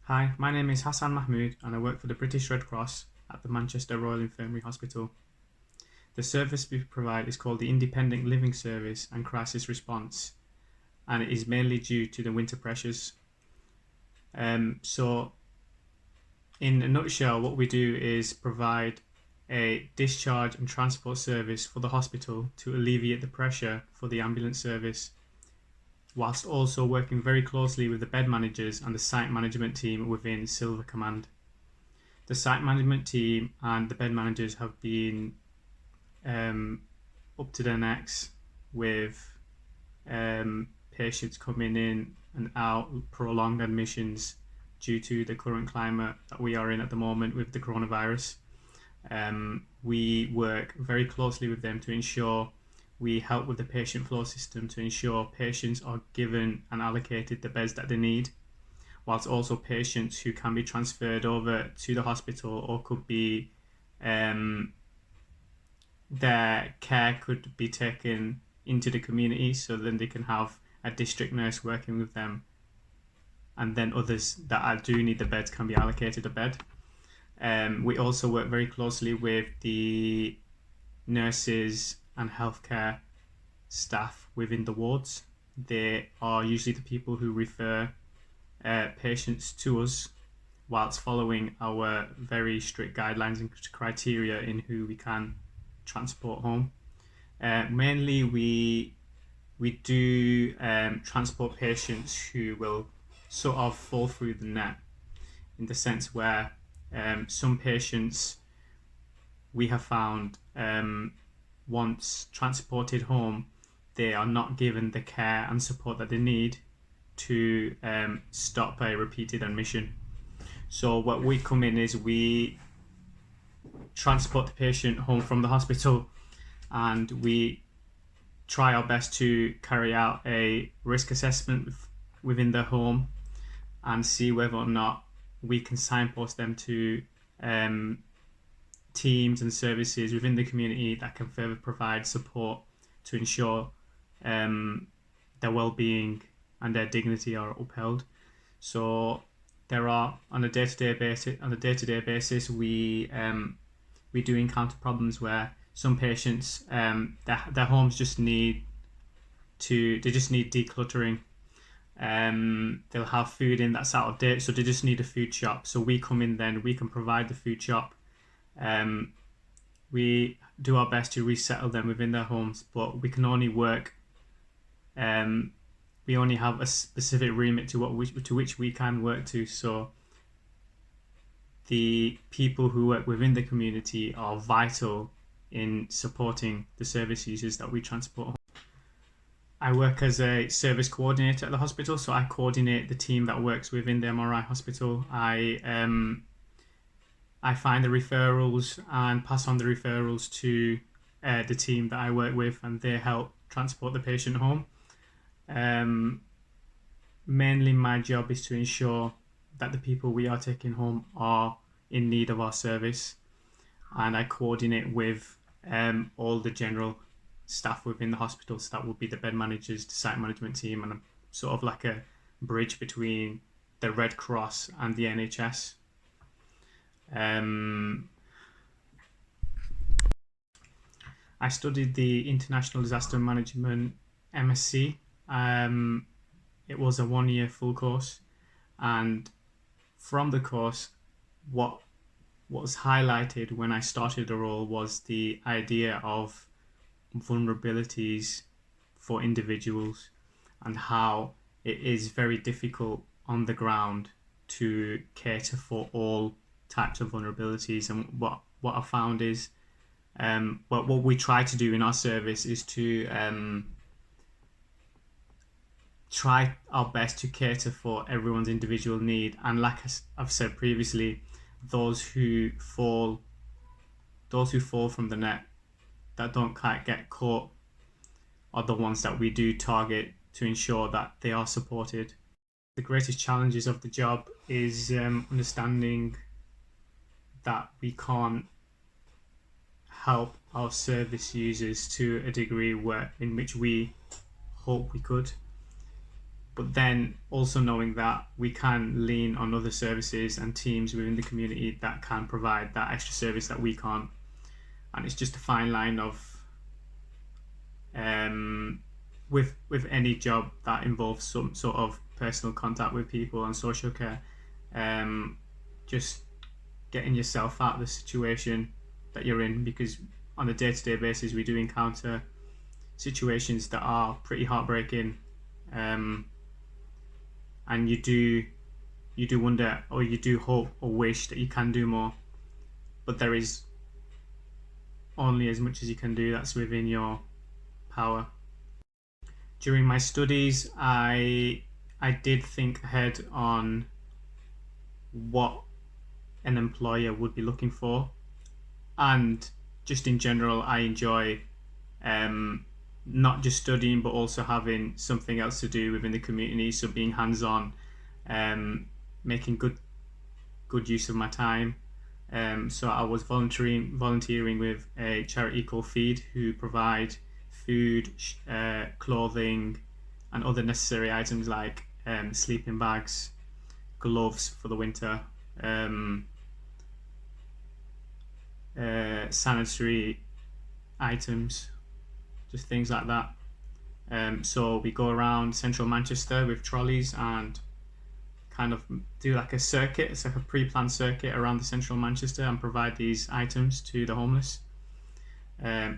Hi, my name is Hasan Mahmood and I work for the British Red Cross at the Manchester Royal Infirmary Hospital. The service we provide is called the Independent Living Service and Crisis Response, and it is mainly due to the winter pressures. So in a nutshell, what we do is provide a discharge and transport service for the hospital to alleviate the pressure for the ambulance service, whilst also working very closely with the bed managers and the site management team within Silver Command. The site management team and the bed managers have been up to their necks with patients coming in and out, prolonged admissions due to the current climate that we are in at the moment with the coronavirus. We work very closely with them to ensure we help with the patient flow system to ensure patients are given and allocated the beds that they need, whilst also patients who can be transferred over to the hospital or could be their care could be taken into the community, so then they can have a district nurse working with them, and then others that do need the beds can be allocated a bed. We also work very closely with the nurses and healthcare staff within the wards. They are usually the people who refer patients to us, whilst following our very strict guidelines and criteria in who we can transport home. Mainly we do transport patients who will sort of fall through the net, in the sense where some patients we have found once transported home, they are not given the care and support that they need to stop a repeated admission. So what we come in is we transport the patient home from the hospital, and we try our best to carry out a risk assessment within the home and see whether or not we can signpost them to teams and services within the community that can further provide support to ensure their well-being and their dignity are upheld. So there are on a day-to-day basis we do encounter problems where some patients their homes just need decluttering. They'll have food in that's out of date, so they just need a food shop. So we come in, then we can provide the food shop. We do our best to resettle them within their homes, but we can only work. We only have a specific remit to which we can work to. So the people who work within the community are vital in supporting the service users that we transport home. I work as a service coordinator at the hospital, so I coordinate the team that works within the MRI hospital. I find the referrals and pass on the referrals to the team that I work with, and they help transport the patient home. Mainly my job is to ensure that the people we are taking home are in need of our service, and I coordinate with all the general staff within the hospital. So that would be the bed managers, the site management team, and I'm sort of like a bridge between the Red Cross and the NHS. I studied the International Disaster Management MSc. It was a 1-year full course, and from the course, what was highlighted when I started the role was the idea of vulnerabilities for individuals and how it is very difficult on the ground to cater for all types of vulnerabilities. And what I found is what we try to do in our service is to try our best to cater for everyone's individual need. And like I've said previously, those who fall from the net, that don't quite get caught, are the ones that we do target to ensure that they are supported. The greatest challenges of the job is understanding that we can't help our service users to a degree in which we hope we could. but then also knowing that we can lean on other services and teams within the community that can provide that extra service that we can't. And it's just a fine line of with any job that involves some sort of personal contact with people and social care, just getting yourself out of the situation that you're in, because on a day-to-day basis we do encounter situations that are pretty heartbreaking, and you do wonder, or you do hope or wish that you can do more, but there is only as much as you can do that's within your power. During my studies, I did think ahead on what an employer would be looking for, and just in general I enjoy not just studying but also having something else to do within the community, so being hands-on, making good use of my time. So I was volunteering with a charity called Feed, who provide food, clothing and other necessary items like sleeping bags, gloves for the winter, sanitary items, just things like that. So we go around central Manchester with trolleys and kind of do like a circuit. It's like a pre-planned circuit around the central Manchester and provide these items to the homeless.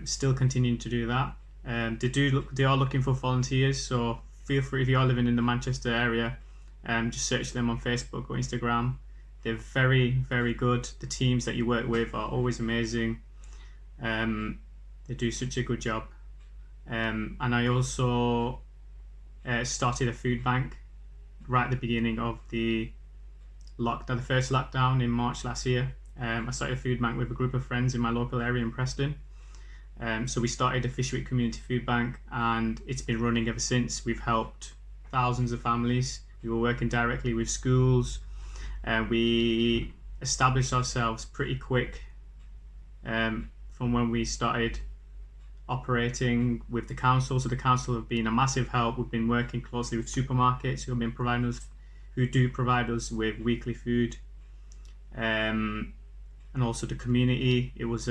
Still continuing to do that. They are looking for volunteers, so feel free, if you are living in the Manchester area, just search them on Facebook or Instagram. They're very, very good. The teams that you work with are always amazing. They do such a good job. And I also started a food bank right at the beginning of the first lockdown in March last year. I started a food bank with a group of friends in my local area in Preston. So we started a Fisherwick Community Food Bank, and it's been running ever since. We've helped thousands of families. We were working directly with schools, and we established ourselves pretty quick from when we started operating with the council. So the council have been a massive help. We've been working closely with supermarkets who do provide us with weekly food, and also the community. It was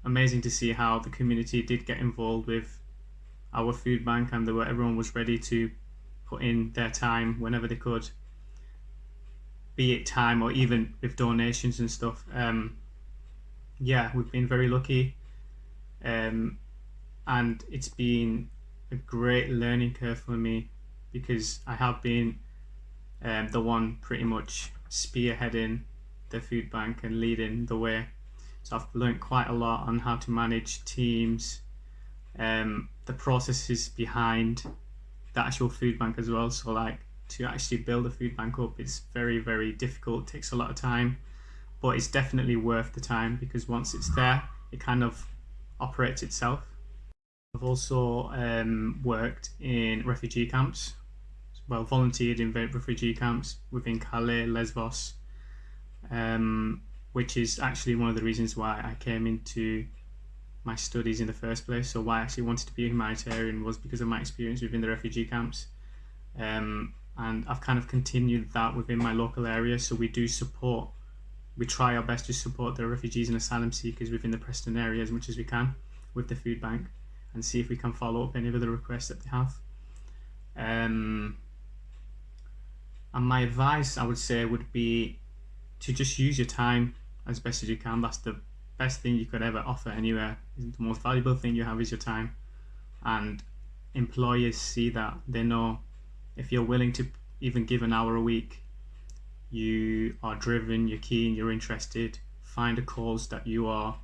amazing to see how the community did get involved with our food bank, and everyone was ready to put in their time whenever they could, be it time or even with donations and stuff. Yeah, we've been very lucky, and it's been a great learning curve for me, because I have been the one pretty much spearheading the food bank and leading the way. So I've learned quite a lot on how to manage teams, the processes behind the actual food bank as well. So like, to actually build a food bank up, it's very, very difficult, takes a lot of time, but it's definitely worth the time, because once it's there, it kind of operates itself. I've also worked in refugee camps, volunteered in refugee camps within Calais, Lesbos, which is actually one of the reasons why I came into my studies in the first place. So why I actually wanted to be a humanitarian was because of my experience within the refugee camps. And I've kind of continued that within my local area. So we try our best to support the refugees and asylum seekers within the Preston area as much as we can with the food bank, and see if we can follow up any of the requests that they have. And my advice, I would say, would be to just use your time as best as you can. That's the best thing you could ever offer anywhere. The most valuable thing you have is your time, and employers see that. They know if you're willing to even give an hour a week, you are driven, you're keen, you're interested. Find a cause that you are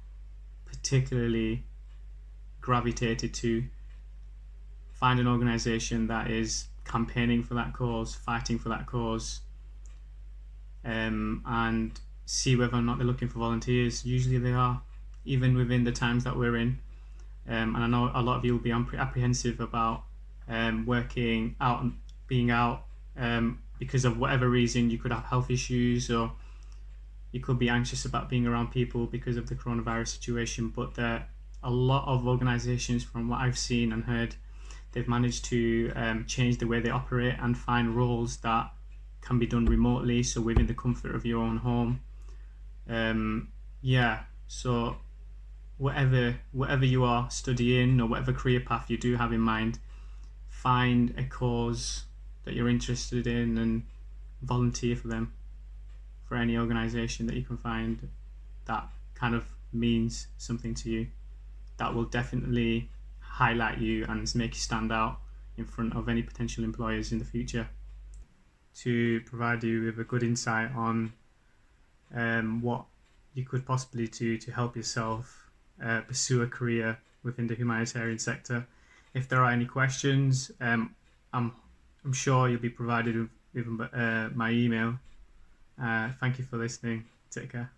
particularly gravitated to. Find an organisation that is campaigning for that cause, fighting for that cause, and see whether or not they're looking for volunteers. Usually they are, even within the times that we're in. And I know a lot of you will be apprehensive about working out and being out because of whatever reason. You could have health issues, or you could be anxious about being around people because of the coronavirus situation. But there are a lot of organisations, from what I've seen and heard, they've managed to change the way they operate and find roles that can be done remotely, so within the comfort of your own home. So whatever you are studying or whatever career path you do have in mind, find a cause that you're interested in and volunteer for them, for any organisation that you can find that kind of means something to you. That will definitely highlight you and make you stand out in front of any potential employers in the future. To provide you with a good insight on what you could possibly do to help yourself pursue a career within the humanitarian sector. If there are any questions, I'm sure you'll be provided with my email. Thank you for listening. Take care.